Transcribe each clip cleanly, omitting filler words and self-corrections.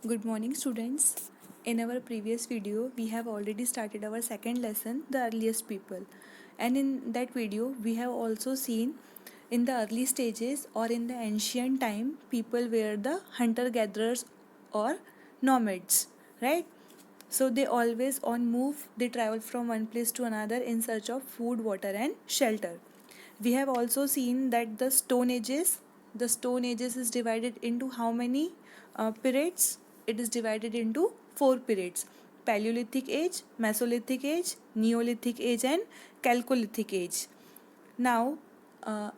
Good morning, students. In our previous video, we have already started our second lesson, the earliest people. And in that video, we have also seen in the early stages or in the ancient time, people were the hunter gatherers or nomads, right? So they always on move, they travel from one place to another in search of food, water, and shelter. We have also seen that the Stone Ages is divided into how many periods? It is divided into four periods: Paleolithic Age, Mesolithic Age, Neolithic Age, and Chalcolithic Age. Now,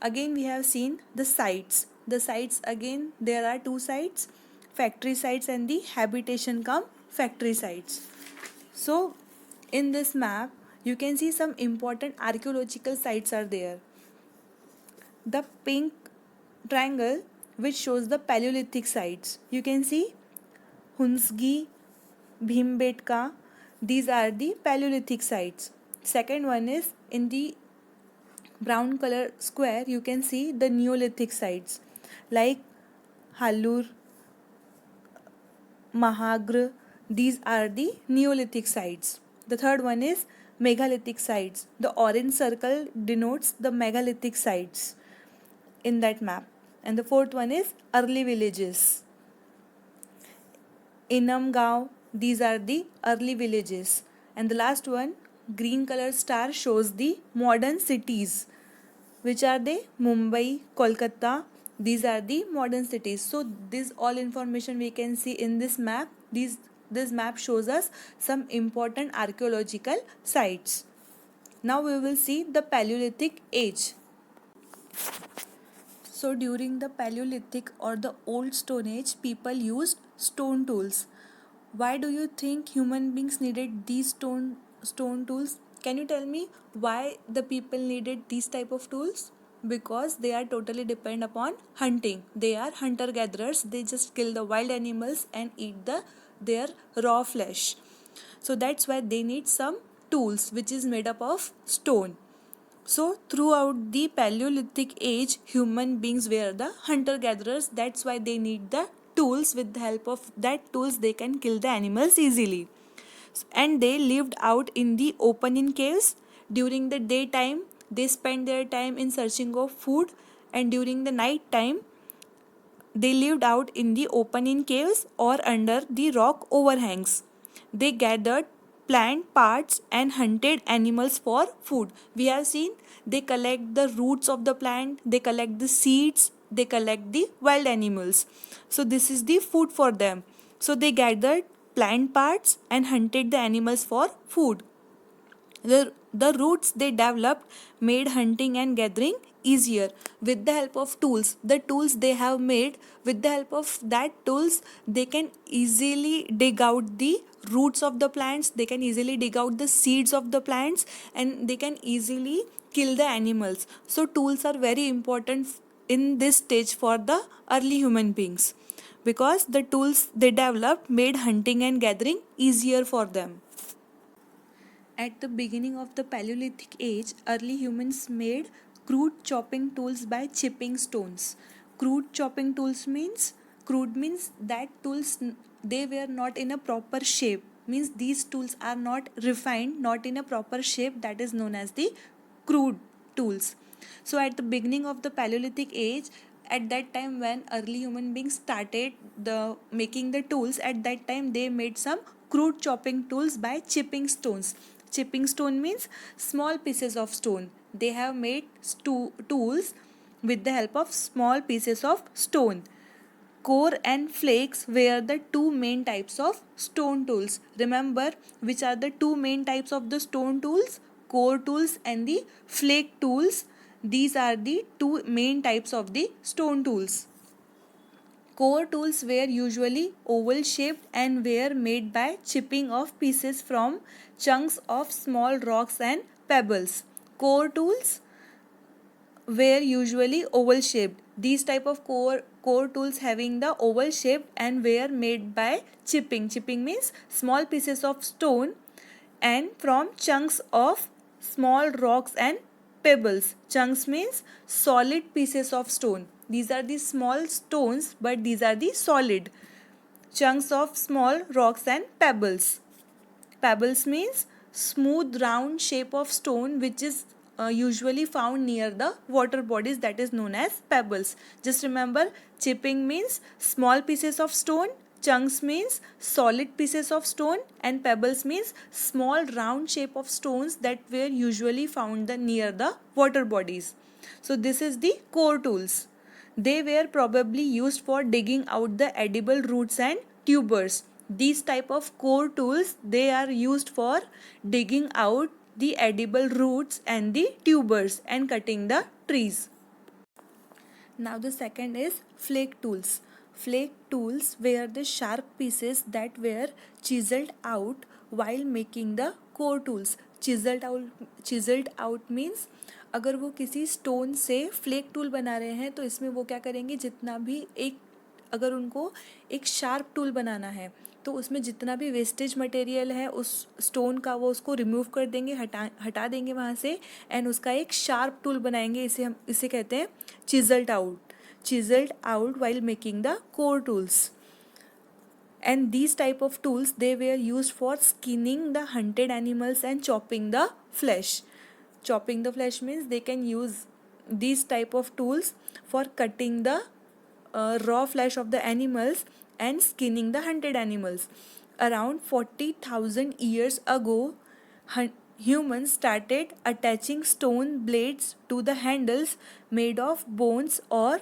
again we have seen the sites. The sites again there are two sites: factory sites and the habitation come factory sites. So, in this map, you can see some important archaeological sites are there. The pink triangle which shows the Paleolithic sites. You can see Hunsgi, Bhimbetka. These are the Paleolithic sites. Second one is in the brown color square. You can see the Neolithic sites like Halur, Mahagr. These are the Neolithic sites. The third one is megalithic sites. The orange circle denotes the megalithic sites in that map. And the fourth one is early villages. Inamgaon, these are the early villages. And the last one, green color star shows the modern cities. Which are they? Mumbai, Kolkata. These are the modern cities. So this all information we can see in this map. This map shows us some important archaeological sites. Now we will see the Paleolithic age. So during the Paleolithic or the Old Stone Age, people used stone tools. Why do you think human beings needed these stone tools? Can you tell me why the people needed these type of tools? Because they are totally depend upon hunting. They are hunter gatherers. They just kill the wild animals and eat their raw flesh. So that's why they need some tools which is made up of stone. So, throughout the Paleolithic age, human beings were the hunter gatherers. That's why they need the tools. With the help of that tools, they can kill the animals easily. And they lived out in the open in caves. During the daytime, they spent their time in searching of food, and during the night time, they lived out in the open in caves or under the rock overhangs. They gathered plant parts and hunted animals for food. We have seen they collect the roots of the plant, they collect the seeds, they collect the wild animals. So, this is the food for them. So, they gathered plant parts and hunted the animals for food. The roots they developed made hunting and gathering easier with the help of tools. The tools they have made, with the help of that tools, they can easily dig out the roots of the plants, they can easily dig out the seeds of the plants, and they can easily kill the animals. So, tools are very important in this stage for the early human beings because the tools they developed made hunting and gathering easier for them. At the beginning of the Paleolithic age, early humans made crude chopping tools by chipping stones. Crude means that tools they were not in a proper shape. Means these tools are not refined, not in a proper shape, that is known as the crude tools. So at the beginning of the Paleolithic age, at that time when early human beings started the making the tools, at that time they made some crude chopping tools by chipping stones. Chipping stone means small pieces of stone. They have made tools with the help of small pieces of stone. Core and flakes were the two main types of stone tools. Remember which are the two main types of the stone tools? Core tools and the flake tools. These are the two main types of the stone tools. Core tools were usually oval shaped and were made by chipping off pieces from chunks of small rocks and pebbles. Core tools were usually oval shaped. These type of core tools having the oval shape and were made by chipping. Chipping means small pieces of stone and from chunks of small rocks and pebbles. Chunks means solid pieces of stone. These are the small stones, but these are the solid. chunks of small rocks and pebbles. Pebbles means smooth round shape of stone which is usually found near the water bodies, that is known as pebbles. Just remember, chipping means small pieces of stone, chunks means solid pieces of stone, and pebbles means small round shape of stones that were usually found near the water bodies. So this is the core tools. They were probably used for digging out the edible roots and tubers. These type of core tools, they are used for digging out the edible roots and the tubers and cutting the trees. Now the second is flake tools. Flake tools were the sharp pieces that were chiseled out while making the core tools. Chiselled out means अगर वो किसी stone से flake tool बना रहे हैं तो इसमें वो क्या करेंगे, जितना भी एक अगर उनको एक शार्प टूल बनाना है तो उसमें जितना भी वेस्टेज मटेरियल है उस स्टोन का वो उसको रिमूव कर देंगे, हटा देंगे वहाँ से, एंड उसका एक शार्प टूल बनाएंगे. इसे कहते हैं chiselled out while making the core tools. And these type of tools, they were used for skinning the hunted animals and chopping the flesh. Chopping the flesh means they can use these type of tools for cutting the raw flesh of the animals and skinning the hunted animals. Around 40,000 years ago, humans started attaching stone blades to the handles made of bones or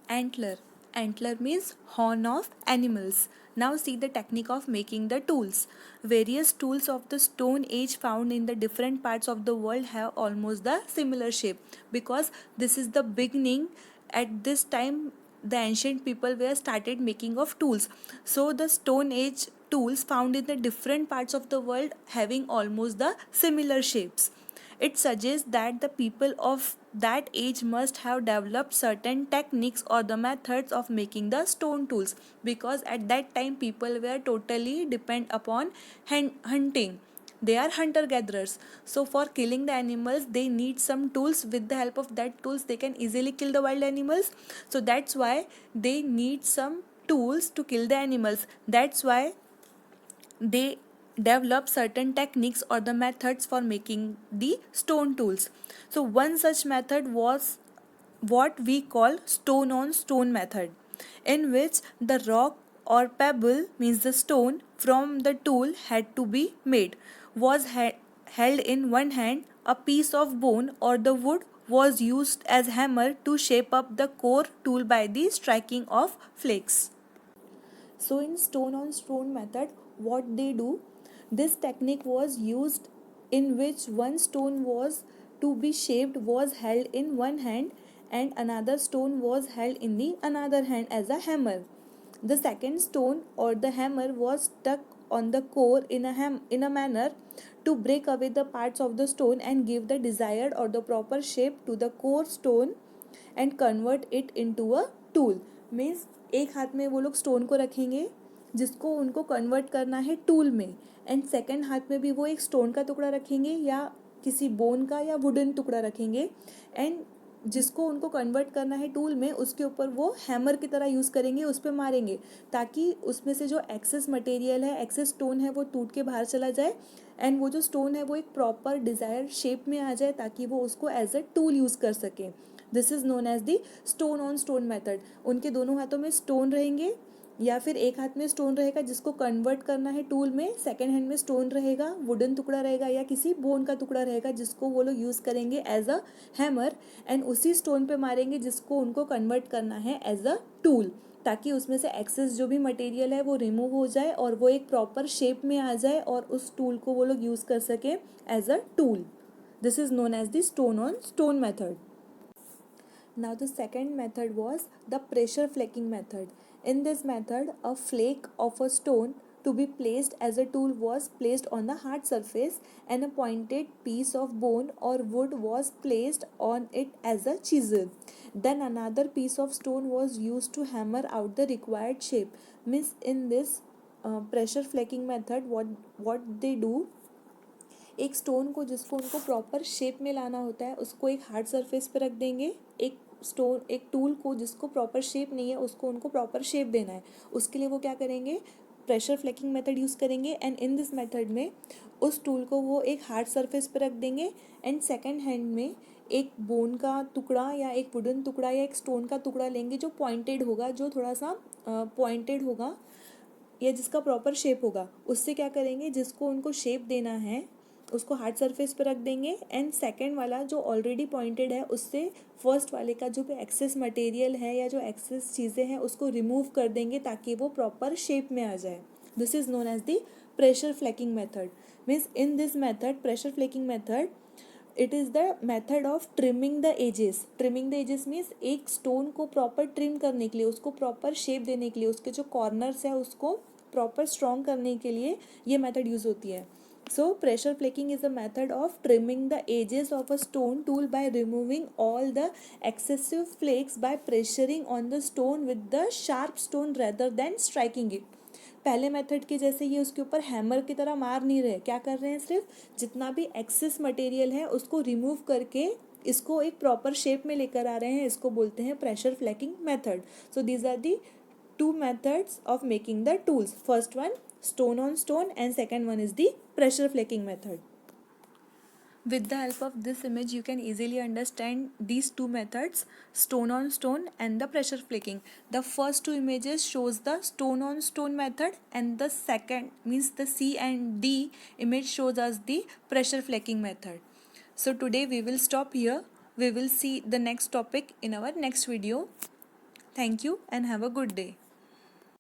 antler. Antler means horn of animals. Now see the technique of making the tools. Various tools of the Stone Age found in the different parts of the world have almost the similar shape, because this is the beginning. At this time the ancient people were started making of tools. So the Stone Age tools found in the different parts of the world having almost the similar shapes. It suggests that the people of that age must have developed certain techniques or the methods of making the stone tools, because at that time people were totally depend upon hunting. They are hunter gatherers, so for killing the animals they need some tools. With the help of that tools they can easily kill the wild animals, so that's why they need some tools to kill the animals. That's why they develop certain techniques or the methods for making the stone tools. So one such method was what we call stone on stone method, in which the rock or pebble, means the stone from the tool had to be made, was held in one hand. A piece of bone or the wood was used as hammer to shape up the core tool by the striking of flakes. So in stone on stone method, what they do, this technique was used in which one stone was to be shaped was held in one hand and another stone was held in the another hand as a hammer. The second stone or the hammer was stuck on the core in a manner to break away the parts of the stone and give the desired or the proper shape to the core stone and convert it into a tool. Means एक हाथ में वो लोग stone को रखेंगे जिसको उनको convert करना है टूल में, एंड सेकंड हाथ में भी वो एक स्टोन का टुकड़ा रखेंगे या किसी बोन का या वुडन टुकड़ा रखेंगे, एंड जिसको उनको कन्वर्ट करना है टूल में उसके ऊपर वो हैमर की तरह यूज़ करेंगे, उस पर मारेंगे ताकि उसमें से जो एक्सेस मटेरियल है, एक्सेस स्टोन है, वो टूट के बाहर चला जाए एंड वो जो स्टोन है वो एक प्रॉपर डिज़ायर्ड शेप में आ जाए ताकि वो उसको एज अ टूल यूज़ कर सकें. This is known as the stone on stone method. उनके दोनों हाथों में स्टोन रहेंगे या फिर एक हाथ में स्टोन रहेगा जिसको कन्वर्ट करना है टूल में, सेकेंड हैंड में स्टोन रहेगा, वुडन टुकड़ा रहेगा या किसी बोन का टुकड़ा रहेगा जिसको वो लोग यूज़ करेंगे एज अ हैमर, एंड उसी स्टोन पे मारेंगे जिसको उनको कन्वर्ट करना है एज अ टूल, ताकि उसमें से एक्सेस जो भी मटेरियल है वो रिमूव हो जाए और वो एक प्रॉपर शेप में आ जाए और उस टूल को वो लोग यूज़ कर सकें as a tool. This is known as the stone on stone method. Now the second method was the pressure flaking method. In this method, a flake of a stone to be placed as a tool was placed on the hard surface and a pointed piece of bone or wood was placed on it as a chisel. Then another piece of stone was used to hammer out the required shape. Means in this pressure flaking method, what they do, एक stone को जिसको उनको proper shape में लाना होता है उसको एक हार्ड सरफेस पे रख देंगे, एक स्टोन एक टूल को जिसको प्रॉपर शेप नहीं है उसको उनको प्रॉपर शेप देना है, उसके लिए वो क्या करेंगे, प्रेशर फ्लेकिंग मेथड यूज़ करेंगे। एंड इन दिस मेथड में उस टूल को वो एक हार्ड सरफेस पर रख देंगे एंड सेकंड हैंड में एक बोन का टुकड़ा या एक वुडन टुकड़ा या एक स्टोन का टुकड़ा लेंगे जो पॉइंटेड होगा, जो थोड़ा सा पॉइंटेड होगा या जिसका प्रॉपर शेप होगा। उससे क्या करेंगे, जिसको उनको शेप देना है उसको हार्ड सरफेस पर रख देंगे एंड सेकंड वाला जो ऑलरेडी पॉइंटेड है उससे फर्स्ट वाले का जो भी एक्सेस मटेरियल है या जो एक्सेस चीज़ें हैं उसको रिमूव कर देंगे ताकि वो प्रॉपर शेप में आ जाए। This is known as the pressure flaking method. Means in this method, pressure flaking method, it is the method of trimming the edges. Trimming the edges means एक स्टोन को proper trim करने के लिए, उसको proper shape देने के लिए, उसके जो कॉर्नर्स है उसको प्रॉपर स्ट्रॉन्ग करने के लिए ये मेथड यूज़ होती है। So pressure flaking is a method of trimming the edges of a stone tool by removing all the excessive flakes by pressuring on the stone with the sharp stone rather than striking it. पहले method के जैसे ये उसके ऊपर hammer की तरह मार नहीं रहे, क्या कर रहे हैं, सिर्फ जितना भी एक्सेस मटेरियल है उसको रिमूव करके इसको एक प्रॉपर शेप में लेकर आ रहे हैं, इसको बोलते हैं pressure flaking method. So these are the two methods of making the tools. First one, stone on stone, and second one is the pressure flaking method. With the help of this image you can easily understand these two methods, stone on stone and the pressure flaking. The first two images shows the stone on stone method and the second means the C and D image shows us the pressure flaking method. So today we will stop here. We will see the next topic in our next video. Thank you and have a good day.